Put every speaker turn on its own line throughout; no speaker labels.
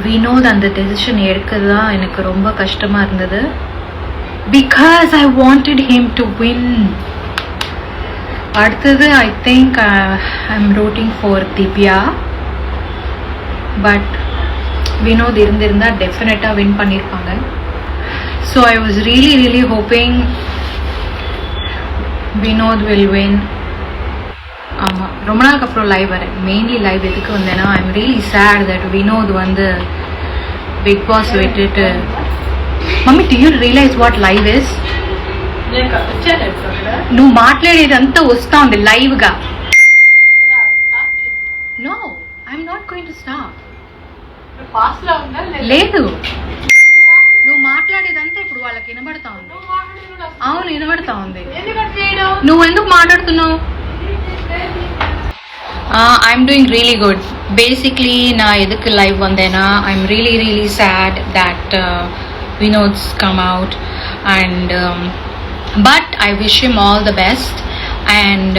வினோத் அந்த டெசிஷன் எடுக்கிறது தான் எனக்கு ரொம்ப கஷ்டமாக இருந்தது. Because I wanted him to win. அடுத்தது I think I am rooting for Divya. But Vinod இருந்திருந்தால் டெஃபினட்டாக வின் பண்ணியிருப்பாங்க. So I was really hoping Vinod will win. ஆமாம், ரொம்ப நாளுக்கு அப்புறம் லைவ் வரேன். மெயின்லி லைவ் எதுக்கு வந்தேன்னா I am really sad that Vinod வந்து பிக் பாஸ் விட்டுட்டு. Mummy do you realise what live is? నువ్వు మాట్లాడేదంతా వస్తా ఉంది లైవ్ గా. No, I'm not going to stop. లేదు, నువ్వు మాట్లాడేదంతా ఇప్పుడు వాళ్ళకి వినబడతా ఉంది. అవును, వినబడతా ఉంది. నువ్వు ఎందుకు మాట్లాడుతున్నావు? I'm doing really good. Basically నా ఎదుకు లైవ్ వందేనా I'm really sad that Vinod's come out, and but I wish him all the best, and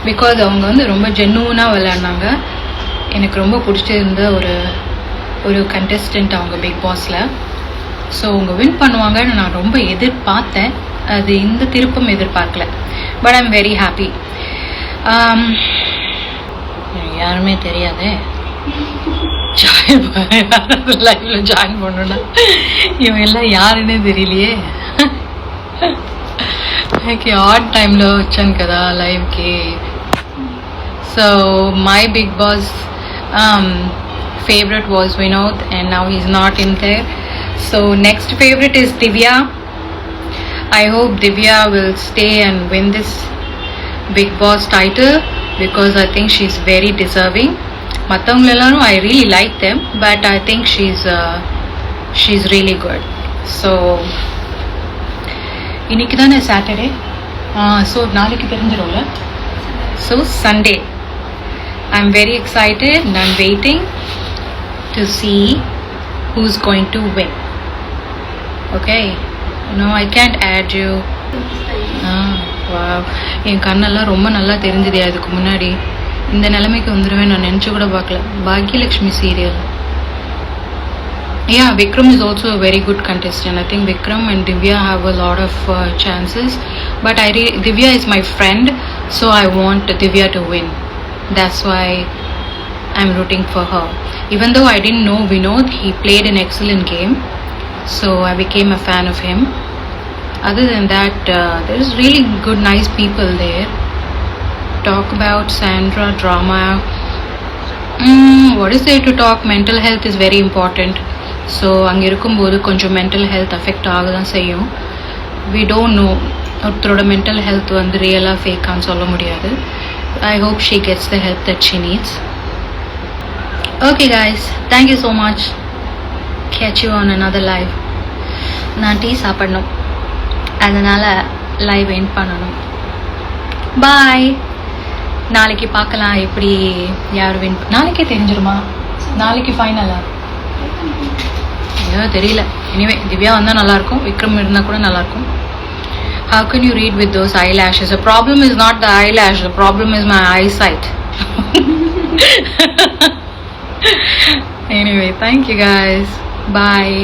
because அவங்க வந்து ரொம்ப ஜென்யூனாக விளையாடினாங்க. எனக்கு ரொம்ப பிடிச்சிருந்த ஒரு கண்டெஸ்டன்ட் அவங்க பிக் பாஸில். ஸோ அவங்க வின் பண்ணுவாங்கன்னு நான் ரொம்ப எதிர்பார்த்தேன். அது இந்த திருப்பம் எதிர்பார்க்கல. But I'm very happy. யாருமே தெரியாதே லைவ்ல ஜாயின் பண்ணணும்னா இவங்க எல்லாம் யாருன்னே தெரியலையே. ஆட் டைம்లో వచ్చాను కదా లైవ్కి. So my big boss favorite was Vinod, and now he's not in there. So next favorite is Divya. I hope Divya will stay and win this Big Boss title because I think she's very deserving. மற்றவங்க எல்லாரும் I really like them, but I think she's really good. So இன்னைக்கு தானே Saturday. So நாளைக்கு தெரிஞ்சிடும்ல. So Sunday I'm very excited and I'm waiting to see who's going to win. Okay, no, I can't add you. Wow, என் கண்ணெல்லாம் ரொம்ப நல்லா தெரிஞ்சுதே அதுக்கு முன்னாடி. இந்த நிலைமைக்கு வந்துடுவேன் நான் நினச்சி கூட பார்க்கல. Bhagyalakshmi serial. Yeah, Vikram is also a very good contestant. I think Vikram and Divya have a lot of chances. But Divya is my friend, so I want Divya to win. That's why I'm rooting for her. Even though I didn't know Vinod, he played an excellent game. So I became a fan of him. Other than that, there's really good, nice people there. Talk about Sandra drama. What is there to talk? Mental health is very important. So அங்கே இருக்கும்போது கொஞ்சம் mental health affect ஆக தான் செய்யும். We don't know ஒருத்தரோட mental health வந்து ரியலாக ஃபேக்கான்னு சொல்ல முடியாது. I hope she gets the help that she needs. Okay guys, thank you so much. Catch you on another live. நான் டீ சாப்பிடணும், அதனால் லைவ் எண்ட் பண்ணணும். பாய். நாளைக்கு பார்க்கலாம் எப்படி யார் வின். நாளைக்கே தெரிஞ்சிருமா? நாளைக்கு ஃபைனலா? ஏதோ தெரியல. எனிவே திவ்யா வந்தால் நல்லாயிருக்கும், விக்ரம் இருந்தால் கூட நல்லாயிருக்கும். How can you read with those eyelashes? The problem is not the eyelash, the problem is my eyesight. Anyway, thank you guys. Bye.